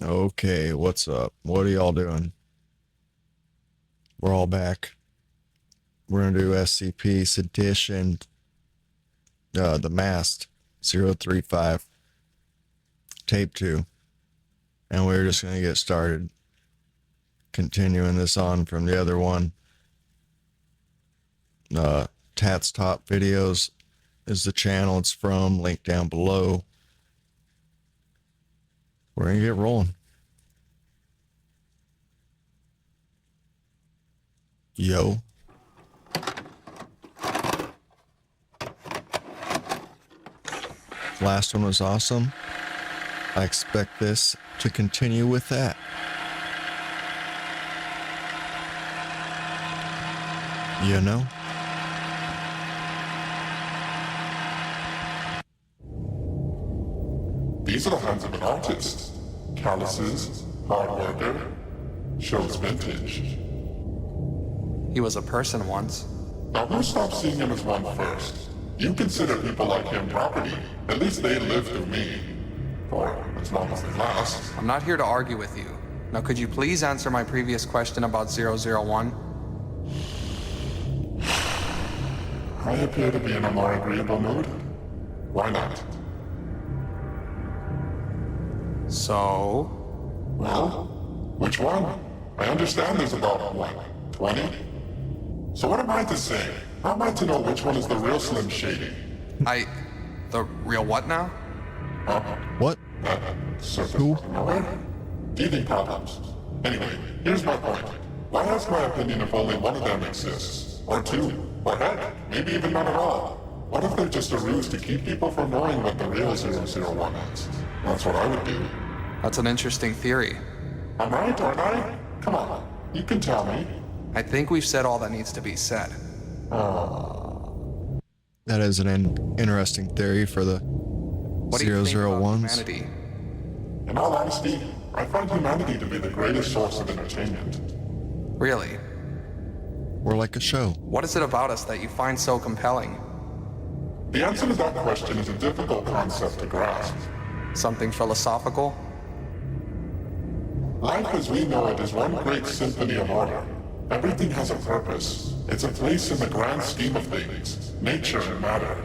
Okay, what's up? What are y'all doing? We're all back. We're gonna do SCP Sedition, the Mast 035, Tape 2. And we're just gonna get started. Continuing this on from the other one. Tat's Top Videos is the channel it's from, link down below. We're gonna get rolling. Yo. Last one was awesome. I expect this to continue with that. You know? These are the hands of an artist. Calluses, hard worker, shows vintage. He was a person once. Now who stopped seeing him as one first? You consider people like him property. At least they live through me. For as long as they last. I'm not here to argue with you. Now could you please answer my previous question about 001? I appear to be in a more agreeable mood. Why not? So? Well, which one? I understand there's about, 20? So what am I to say? How am I to know which one is the real Slim Shady? The real what now? What? Who? Teething problems. Anyway, here's my point. Why ask my opinion if only one of them exists? Or two? Or heck, maybe even none at all? What if they're just a ruse to keep people from knowing what the real 001 is? That's what I would do. That's an interesting theory. I'm right, aren't I? Come on, you can tell me. I think we've said all that needs to be said. That is an interesting theory for the What do you think about 001s. humanity? In all honesty, I find humanity to be the greatest source of entertainment. Really? We're like a show. What is it about us that you find so compelling? The answer to that question is a difficult concept to grasp. Something philosophical? Life as we know it is one great symphony of order. Everything has a purpose. It's a place in the grand scheme of things, nature and matter.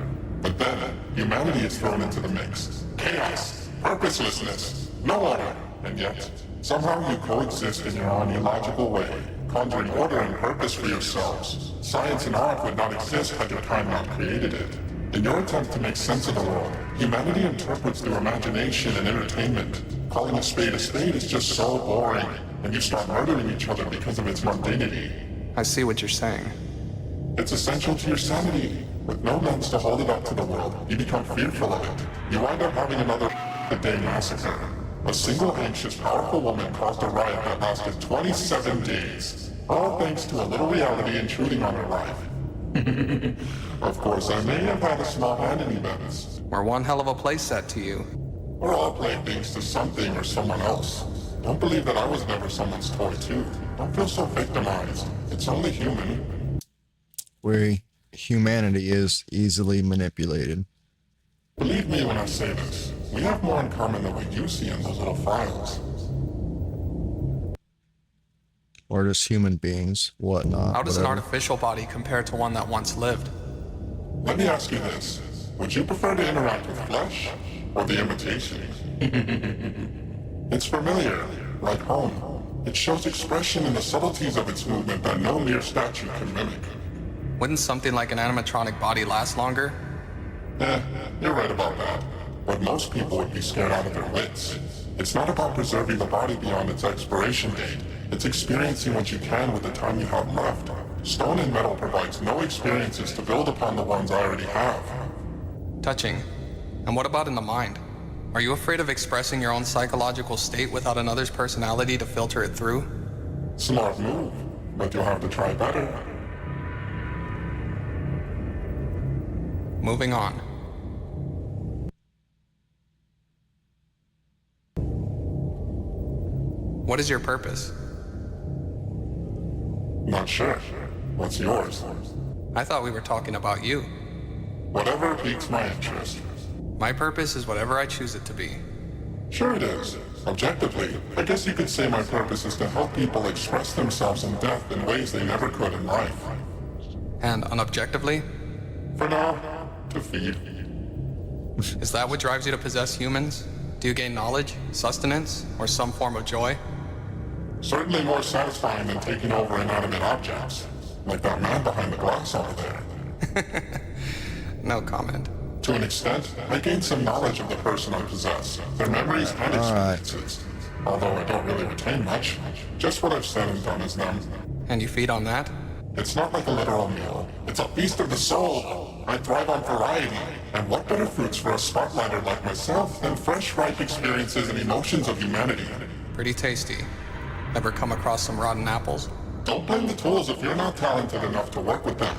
But then, humanity is thrown into the mix. Chaos, purposelessness, no order. And yet, somehow you coexist in your own illogical way, conjuring order and purpose for yourselves. Science and art would not exist had your kind not created it. In your attempt to make sense of the world, humanity interprets through imagination and entertainment. Calling a spade is just so boring, and you start murdering each other because of its mundanity. I see what you're saying. It's essential to your sanity. With no lens to hold it up to the world, you become fearful of it. You wind up having another day massacre. A single anxious, powerful woman caused a riot that lasted 27 days. All thanks to a little reality intruding on her life. Of course, I may have had a small hand in events. We're one hell of a playset to you. We're all playing things to something or someone else. Don't believe that I was never someone's toy too. Don't feel so victimized. It's only human. Humanity is easily manipulated. Believe me when I say this. We have more in common than what you see in those little files. Or just human beings, whatnot. How does an whatever. artificial body compare to one that once lived? Let me ask you this. Would you prefer to interact with flesh or the imitation? It's familiar, like home. It shows expression in the subtleties of its movement that no mere statue can mimic. Wouldn't something like an animatronic body last longer? You're right about that. But most people would be scared out of their wits. It's not about preserving the body beyond its expiration date. It's experiencing what you can with the time you have left. Stone and metal provides no experiences to build upon the ones I already have. Touching. And what about in the mind? Are you afraid of expressing your own psychological state without another's personality to filter it through? Smart move, but you'll have to try better. Moving on. What is your purpose? Not sure. What's yours? I thought we were talking about you. Whatever piques my interest. My purpose is whatever I choose it to be. Sure it is. Objectively, I guess you could say my purpose is to help people express themselves in death in ways they never could in life. And unobjectively? For now, to feed. Is that what drives you to possess humans? Do you gain knowledge, sustenance, or some form of joy? Certainly more satisfying than taking over inanimate objects, like that man behind the glass over there. No comment. To an extent, I gained some knowledge of the person I possess, their memories and experiences. Although I don't really retain much, just what I've said and done is them. And you feed on that? It's not like a literal meal. It's a feast of the soul. I thrive on variety. And what better fruits for a spotlighter like myself than fresh, ripe experiences and emotions of humanity? Pretty tasty. Ever come across some rotten apples? Don't blame the tools if you're not talented enough to work with them.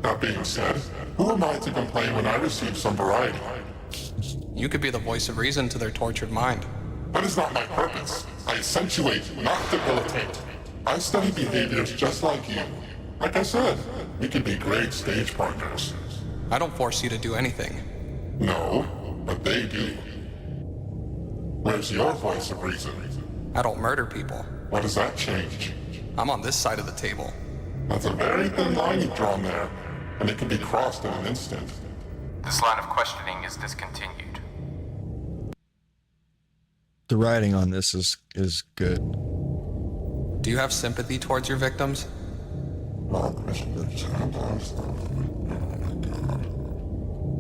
That being said, who am I to complain when I receive some variety? You could be the voice of reason to their tortured mind. That is not my purpose. I accentuate, not debilitate. I study behaviors just like you. Like I said, we could be great stage partners. I don't force you to do anything. No, but they do. Where's your voice of reason? I don't murder people. What does that change? I'm on this side of the table. That's a very thin line you've drawn there, and it can be crossed in an instant. This line of questioning is discontinued. The writing on this is good. Do you have sympathy towards your victims?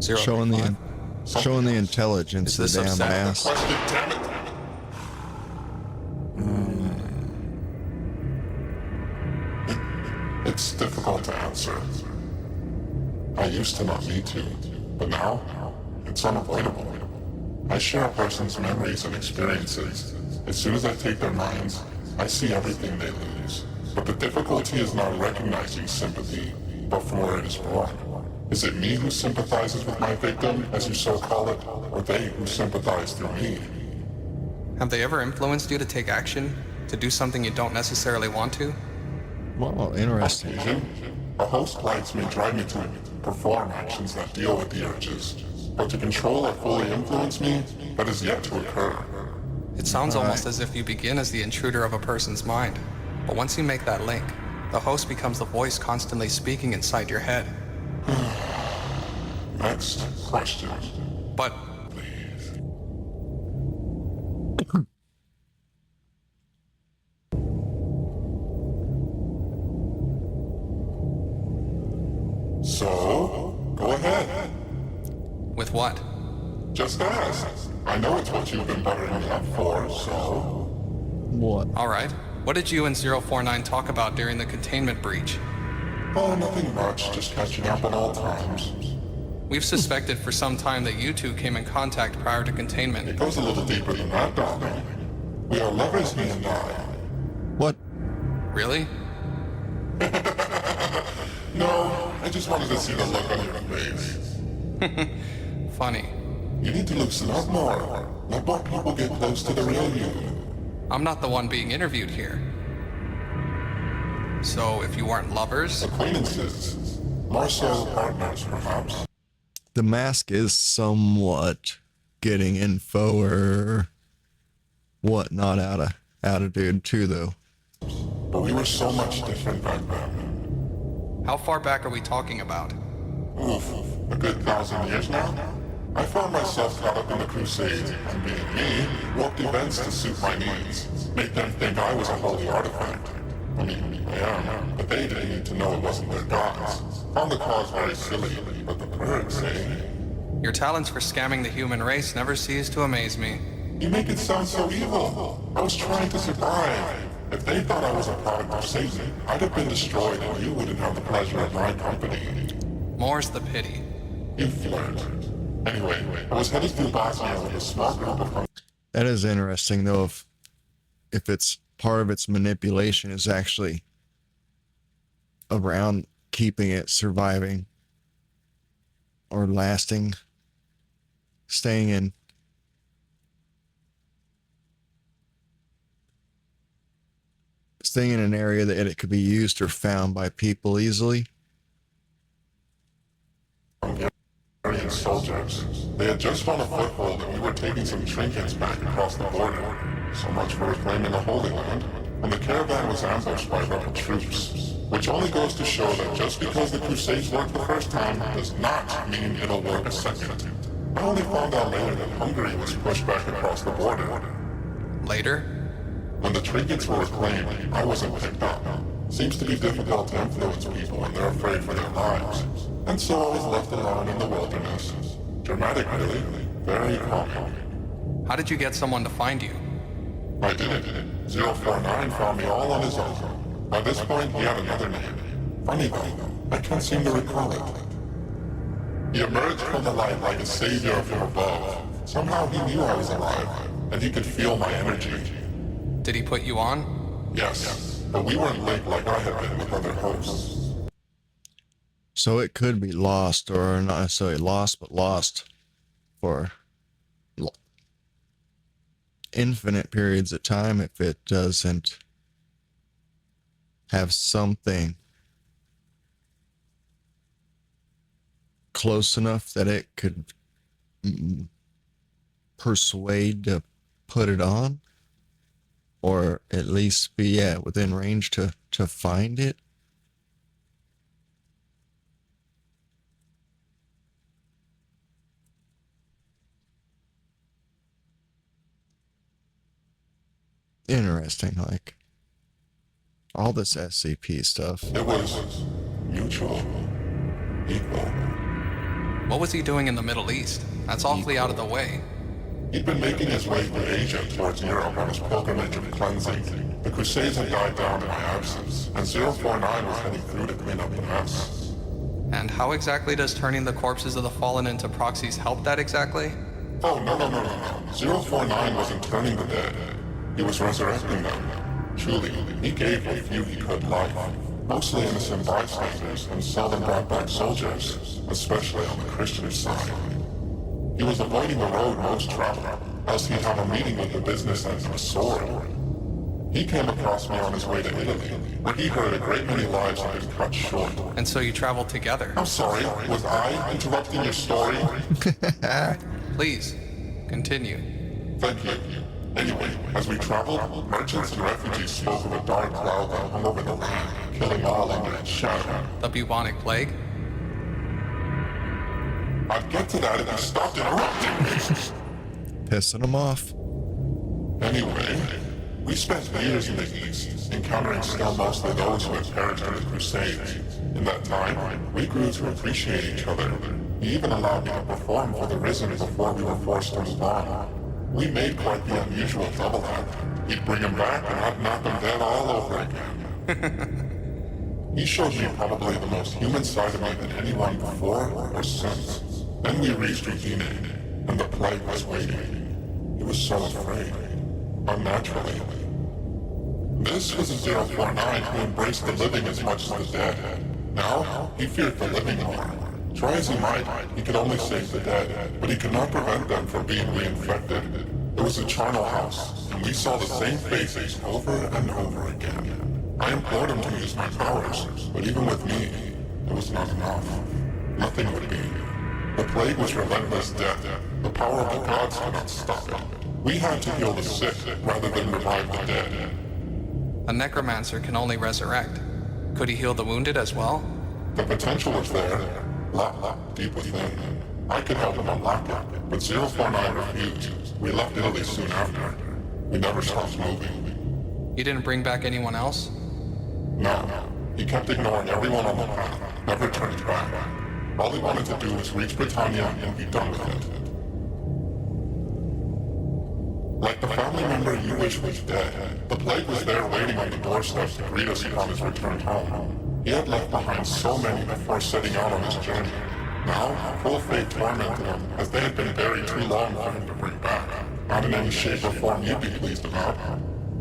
Zero Showing the showing the intelligence of Is the this damn upsetting? mask. Question, damn it! It's difficult to answer. I used to not need to, but now, it's unavoidable. I share a person's memories and experiences. As soon as I take their minds, I see everything they lose. But the difficulty is not recognizing sympathy before it is born. Is it me who sympathizes with my victim, as you so call it, or they who sympathize through me? Have they ever influenced you to take action? To do something you don't necessarily want to? Wow, interesting. Occasion, a host lights may drive me to perform actions that deal with the urges. But to control or fully influence me, that is yet to occur. It sounds almost as if you begin as the intruder of a person's mind. But once you make that link, the host becomes the voice constantly speaking inside your head. Next question. But Please. So, go ahead. with what? Just ask. I know it's what you've been buttering me up for, so... What? Alright. What did you and 049 talk about during the containment breach? Oh, nothing much, just catching up at all times. We've suspected for some time that you two came in contact prior to It containment. goes a little deeper than that, darling. We are lovers, me and I. What? Really? No, I just wanted to see the look on your face. Funny. You need to loosen up more. Let more people get close to the real you. I'm not the one being interviewed here. So if you weren't lovers, Acquaintances. More so partners, perhaps. The mask is somewhat getting info or whatnot out of dude too, though. But we were so much different back then. how far back are we talking about? Oof, a good 1,000 years now? I found myself caught up in the Crusades, and being me, worked events to suit my needs. Make them think I was a holy artifact. I mean, I am, but they didn't need to know it wasn't their gods. Found the cause very silly, but the perks, eh? Your talents for scamming the human race never cease to amaze me. You make it sound so evil. I was trying to survive. If they thought I was a product of Satan, I'd have been destroyed and you wouldn't have the pleasure of my company. More's the pity. You flirt. Anyway, I was headed through Bosnia with a small group of... That is interesting, though, if it's part of its manipulation is actually around keeping it surviving or lasting, staying in an area that it could be used or found by people easily. Hungarian soldiers. They had just won a foothold and we were taking some trinkets back across the border. So much for reclaiming the Holy Land. And the caravan was ambushed by rebel troops. Which only goes to show that just because the Crusades worked the first time does not mean it'll work a second. I only found out later that Hungary was pushed back across the border. Later? When the trinkets were reclaimed, I wasn't picked up. Seems to be difficult to influence people when they're afraid for their lives. And so I was left alone in the wilderness. Dramatic, really. Very calming. How did you get someone to find you? I did. 049 found me all on his own. By this point, he had another name. Funny though, I can't seem to recall it. He emerged from the light like a savior from above. Somehow he knew I was alive, and he could feel my energy. Did he put you on? Yes, but we weren't linked like I had been with other hosts. So it could be lost, or not necessarily lost, but lost for infinite periods of time if it doesn't have something close enough that it could persuade to put it on, or at least be within range to find it. Interesting, like all this SCP stuff. It was mutual, equal. What was he doing in the Middle East? That's awfully out of the way. He'd been making his way through Asia towards Europe on his pilgrimage of cleansing. The Crusades had died down in my absence, and 049 was heading through to clean up the mess. And how exactly does turning the corpses of the fallen into proxies help that exactly? Oh, no. 049 wasn't turning the dead. He was resurrecting them. Truly, he gave what few he could life. Mostly innocent bystanders and seldom brought back soldiers, especially on the Christian side. He was avoiding the road most travel, else he'd have a meeting with the business end of a sword. He came across me on his way to Italy, where he heard a great many lives had been cut short. And so you traveled together. I'm sorry, was I interrupting your story? Please, continue. Thank you. Anyway, as we traveled, merchants and refugees spoke of a dark cloud that hung over the land, killing all under its shadow. The bubonic plague? I'd get to that if you stopped interrupting me. Pissing them off. Anyway, we spent years in the East, encountering still mostly those who had perished in the Crusades. In that time, we grew to appreciate each other. He even allowed me to perform for the Risen before we were forced to move on. We made quite the unusual double act. He'd bring him back and I'd knock him dead all over again. He showed me probably the most human side of me than anyone before or since. Then we reached Regine, and the plague was waiting. He was so afraid. Unnaturally. This was a 049 who embraced the living as much as the dead. Now, he feared the living more. Try as he might, he could only save the dead, but he could not prevent them from being reinfected. It was a charnel house, and we saw the same faces over and over again. I implored him to use my powers, but even with me, it was not enough. Nothing would be. The plague was relentless death. The power of the gods could not stop it. We had to heal the sick rather than revive the dead. A necromancer can only resurrect. Could he heal the wounded as well? The potential was there, deep within. I could help him unlock it, but 049 refused. We left Italy soon after. We never stopped moving. You didn't bring back anyone else? No. He kept ignoring everyone on the path, never turned back. All he wanted to do was reach Britannia and be done with it. Like the family member you wish was dead, the plague was there waiting on the doorstep to greet us upon his return home. He had left behind so many before setting out on his journey. Now, full fate tormented him, as they had been buried too long for him to bring back. Not in any shape or form you'd be pleased about.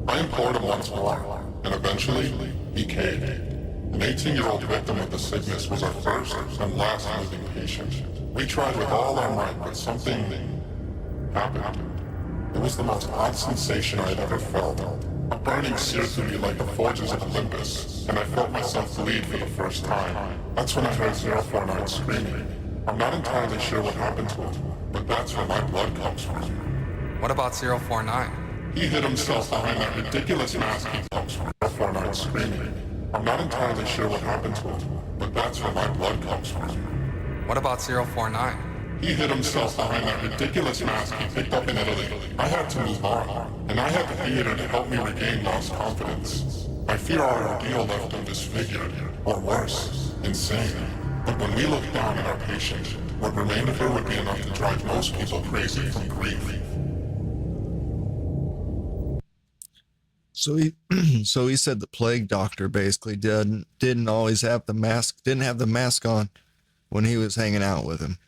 I implored him once more, and eventually, he caved. An 18-year-old victim of the sickness was our first and last living patient. We tried with all our might, but something happened. It was the most odd sensation I had ever felt. A burning seared through me like the forges of Olympus, and I felt myself bleed for the first time. That's when I heard 049 screaming. I'm not entirely sure what happened to him, but that's where my blood comes from. What about 049? He hid himself behind that ridiculous mask he comes from. 049 screaming. I'm not entirely sure what happened to him, but that's where my blood comes from. What about 049? He hid himself behind that ridiculous mask he picked up in Italy. I had to move on, and I had the theater to help me regain lost confidence. I fear our ordeal left him disfigured, or worse, insane. But when we looked down at our patient, what remained of her would be enough to drive most people crazy from grief. So he, so he said the plague doctor basically didn't always have the mask, didn't have the mask on when he was hanging out with him.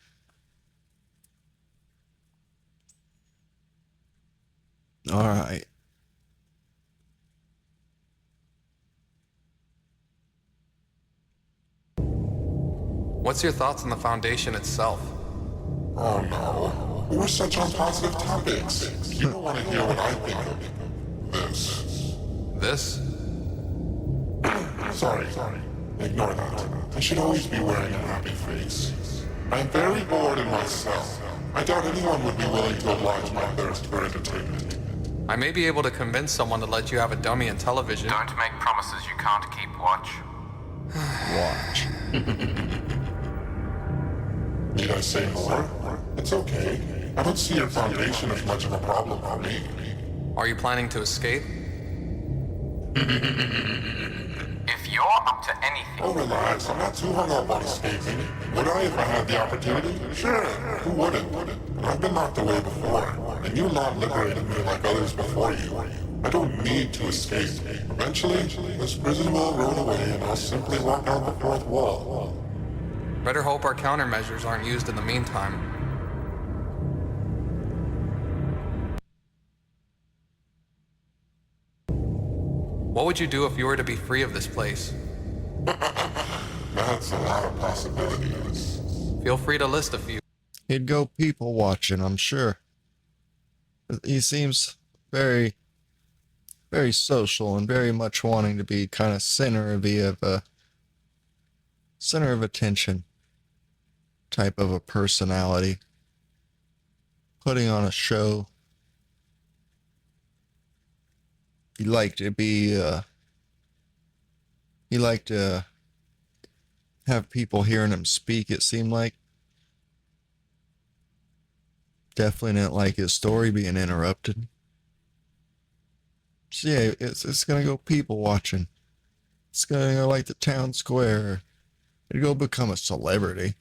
All right. What's your thoughts on the Foundation itself? Oh no, we're such on positive topics. You don't want to hear what I think of this. This? Sorry. Ignore that. I should always be wearing a happy face. I'm very bored in my cell. I doubt anyone would be willing to oblige my thirst for entertainment. I may be able to convince someone to let you have a dummy in television. Don't make promises you can't keep. Watch. Watch. Need I say more? It's okay. I don't see your Foundation as much of a problem for me. Are you planning to escape? If you're up to anything, Oh, relax. I'm not too hung up on escaping. Would I if I had the opportunity? Sure. Who wouldn't? I've been locked away before, and you not liberated me like others before you. I don't need to escape. Eventually, this prison will roll away and I'll simply walk out the fourth wall. Better hope our countermeasures aren't used in the meantime. What would you do if you were to be free of this place? That's a lot of possibilities. Feel free to list a few. He'd go people watching, I'm sure. He seems very, very social and very much wanting to be kind of center of attention type of a personality. Putting on a show. He liked to have people hearing him speak, it seemed like. Definitely didn't like his story being interrupted. So yeah, it's gonna go people watching. It's gonna go like the town square. It'd go become a celebrity.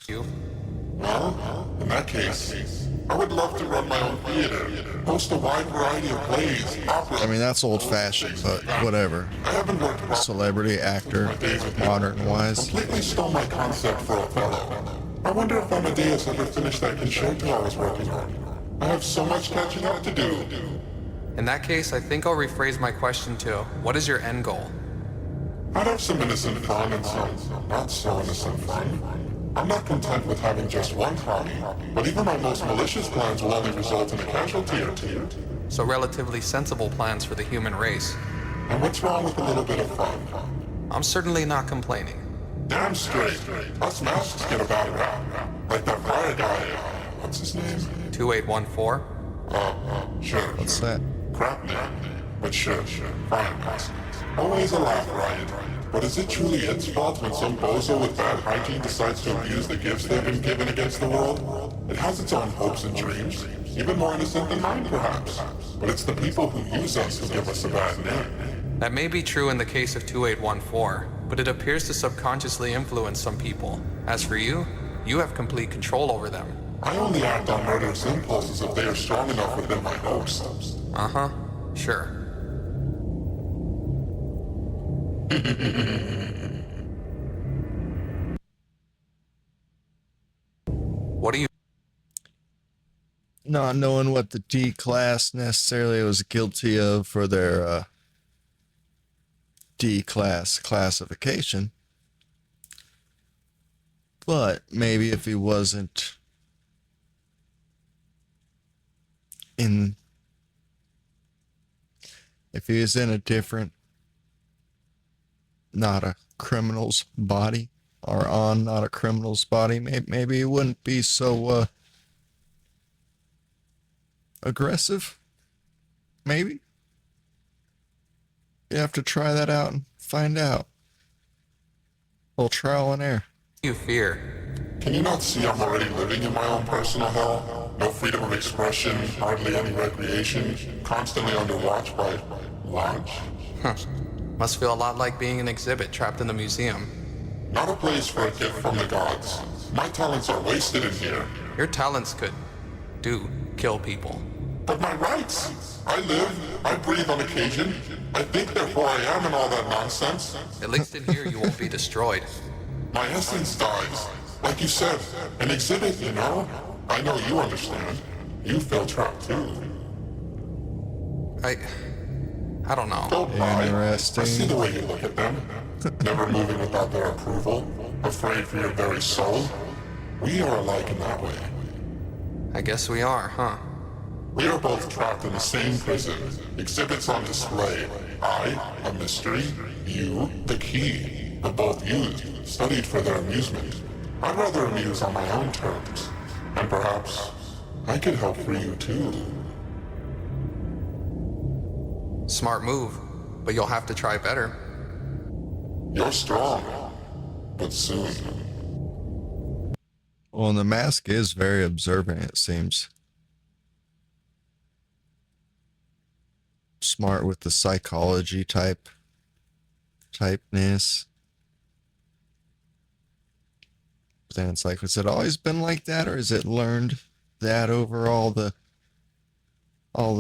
Well, in that case, I would love to run my own theater, host a wide variety of plays, opera. I mean, that's old-fashioned, but whatever. I haven't worked hard Celebrity, actor, modern-wise. completely stole my concept for Othello. I wonder if Amadeus ever finished that concerto I was working on. I have so much catching up to do. In that case, I think I'll rephrase my question to, what is your end goal? I'd have some innocent fun and some not so innocent fun. I'm not content with having just one hobby, but even my most malicious plans will only result in a casualty or two. So relatively sensible plans for the human race. And what's wrong with a little bit of fun? I'm certainly not complaining. Damn straight. Us masks get a bad rap. Like that fire guy, what's his name? 2814? Sure. What's that? Crap name. But sure. Fire mask. Always a laugh riot. But is it truly its fault when some bozo with bad hygiene decides to abuse the gifts they've been given against the world? It has its own hopes and dreams, even more innocent than mine perhaps. But it's the people who use us who give us a bad name. That may be true in the case of 2814, but it appears to subconsciously influence some people. As for you, you have complete control over them. I only act on murderous impulses if they are strong enough within my host. Uh-huh, sure. What do you... Not knowing what the D class necessarily was guilty of for their D class classification. But maybe if he wasn't if he was in a different, not a criminal's body, or on not a criminal's body, maybe it wouldn't be so aggressive. Maybe you have to try that out and find out. A little trial and error. You fear. Can you not see I'm already living in my own personal hell? No freedom of expression, hardly any recreation, constantly under watch by Lodge? Must feel a lot like being an exhibit trapped in the museum. Not a place for a gift from the gods. My talents are wasted in here. Your talents could kill people. But my rights! I live, I breathe on occasion. I think therefore I am and all that nonsense. At least in here you won't be destroyed. My essence dies. Like you said, an exhibit, you know? I know you understand. You feel trapped too. I don't know. Don't lie. Interesting. I see the way you look at them. Never moving without their approval. Afraid for your very soul. We are alike in that way. I guess we are, huh? We are both trapped in the same prison. Exhibits on display. I, a mystery. You, the key. But both used, studied for their amusement. I'd rather amuse on my own terms. And perhaps I could help free you too. Smart move, but you'll have to try better. You're strong, but soon. Well, and the mask is very observant, it seems. Smart with the psychology typeness. But then it's like, has it always been like that, or has it learned that over all the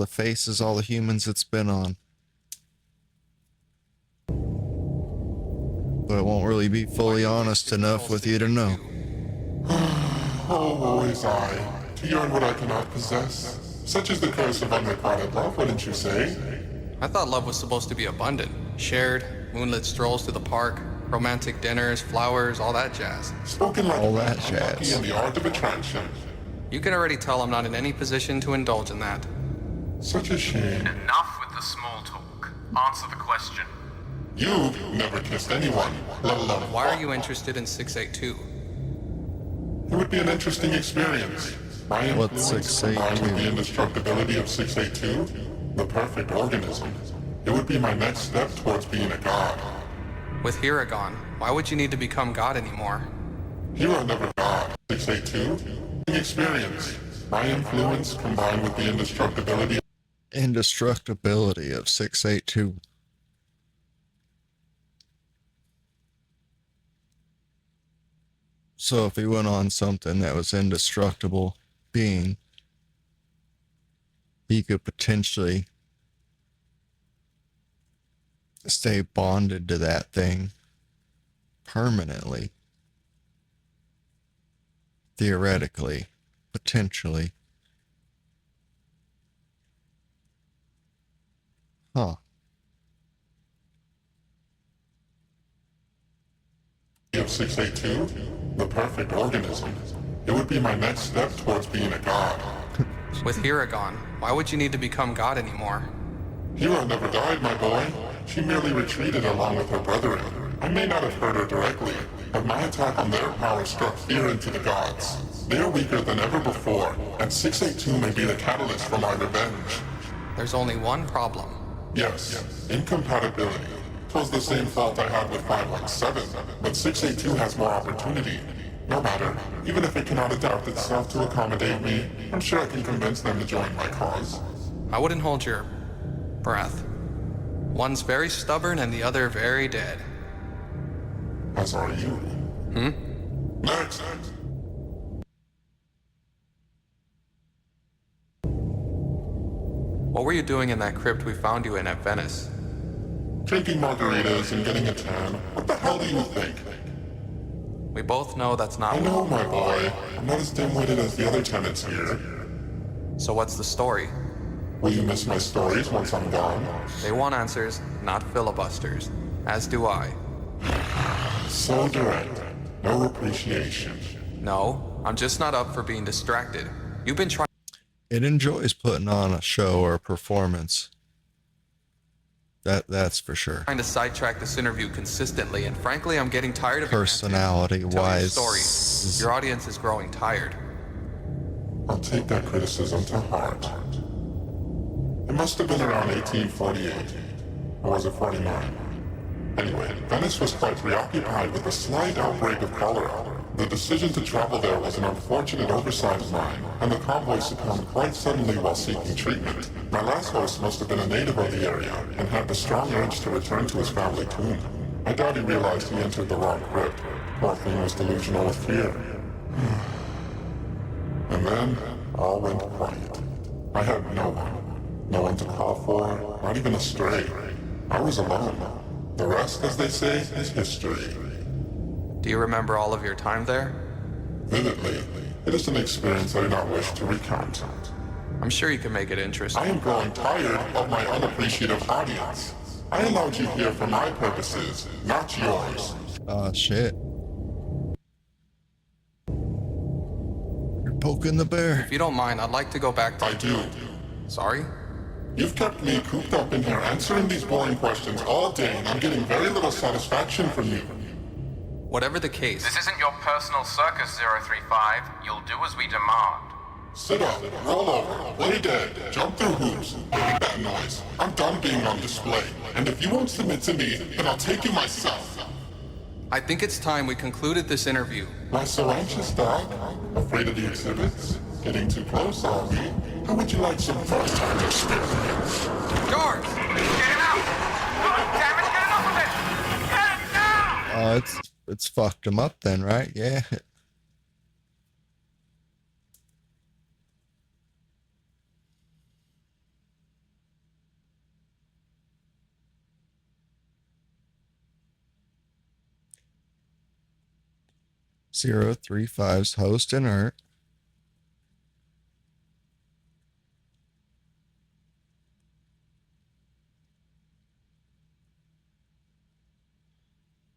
faces, all the humans it's been on? But it won't really be fully honest enough with you to know. Oh, woe is I, to yearn what I cannot possess. Such is the curse of unrequited love, wouldn't you say? I thought love was supposed to be abundant. Shared, moonlit strolls to the park, romantic dinners, flowers, all that jazz. Spoken like All a man that unlucky jazz. in the art of attraction. You can already tell I'm not in any position to indulge in that. Such a shame. Enough with the small talk. Answer the question. You've never kissed anyone, let alone Why are you interested in 682? It would be an interesting experience. My What's influence combined with the indestructibility of 682, the perfect organism. It would be my next step towards being a god. With Hira gone, why would you need to become God anymore? Hero never god. 682, experience. My influence combined with the indestructibility. Indestructibility of 682. So if he went on something that was indestructible being, he could potentially stay bonded to that thing permanently. Theoretically, potentially. Huh. Of 682, the perfect organism. It would be my next step towards being a god. With Hira gone, why would you need to become God anymore? Hero never died, my boy. She merely retreated along with her brethren. I may not have hurt her directly, but my attack on their power struck fear into the gods. They are weaker than ever before, and 682 may be the catalyst for my revenge. There's only one problem. Yes, incompatibility. 'Twas the same fault I had with 517, but 682 has more opportunity. No matter, even if it cannot adapt itself to accommodate me, I'm sure I can convince them to join my cause. I wouldn't hold your breath. One's very stubborn and the other very dead. As are you. Next! What were you doing in that crypt we found you in at Venice? Drinking margaritas and getting a tan. What the hell do you think? We both know that's not I know, my boy. I'm not as dim-witted as the other tenants here. So what's the story? Will you miss my stories once I'm gone? They want answers, not filibusters. As do I. So direct. No appreciation. No, I'm just not up for being distracted. You've been trying. It enjoys putting on a show or a performance That's for sure. Trying to sidetrack this interview consistently, and frankly, I'm getting tired of your answers. Personality Tell your wise. story. Your audience is growing tired. I'll take that criticism to heart. It must have been around 1848. Or was it 49? Anyway, Venice was quite preoccupied with a slight outbreak of cholera. The decision to travel there was an unfortunate oversight of mine, and the convoy succumbed quite suddenly while seeking treatment. My last host must have been a native of the area, and had the strong urge to return to his family tomb. I doubt he realized he entered the wrong crypt. Poor thing was delusional with fear. And then, all went quiet. I had no one. No one to call for, not even a stray. I was alone. The rest, as they say, is history. Do you remember all of your time there? Vividly. It is an experience I do not wish to recount. I'm sure you can make it interesting. I am growing tired of my unappreciative audience. I allowed you here for my purposes, not yours. Shit. You're poking the bear. If you don't mind, I'd like to go back to... I do. Sorry? You've kept me cooped up in here answering these boring questions all day, and I'm getting very little satisfaction from you. Whatever the case, This isn't your personal circus, 035. You'll do as we demand. Sit up, roll over, play dead, jump through hoops. Make that noise. I'm done being on display. And if you won't submit to me, then I'll take you myself. I think it's time we concluded this interview. Why so anxious, Doc? Afraid of the exhibits? Getting too close, are we? How would you like some first-hand experience? Guards! Get him out! God damn it, get enough of it! Get it now! It's fucked him up then, right? Yeah. Zero 35's host inert.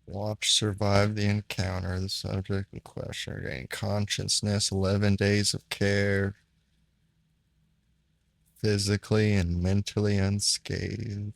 Watch survive the encounter. The subject in question regained consciousness. 11 days of care. Physically and mentally unscathed.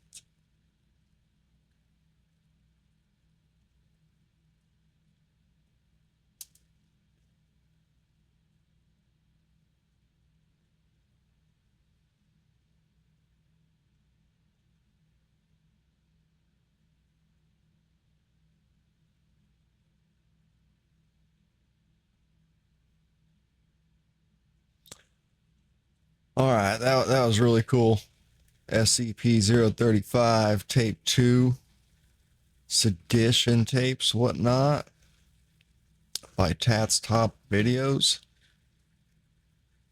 All right, that was really cool. SCP-035 Tape 2, Sedition tapes, whatnot, by Tats Top Videos.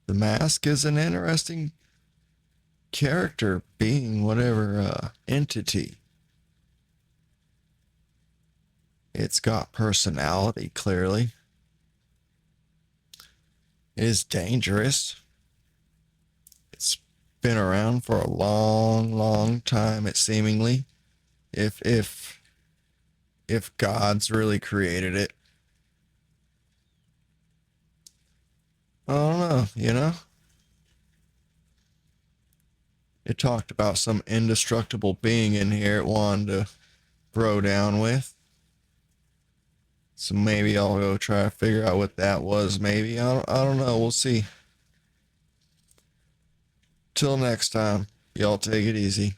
The mask is an interesting character, being whatever entity. It's got personality, clearly. It is dangerous. It's been around for a long time, it seemingly. If God's really created it. I don't know, you know? It talked about some indestructible being in here it wanted to throw down with. So maybe I'll go try to figure out what that was. Maybe. I don't know. We'll see. Till next time, y'all take it easy.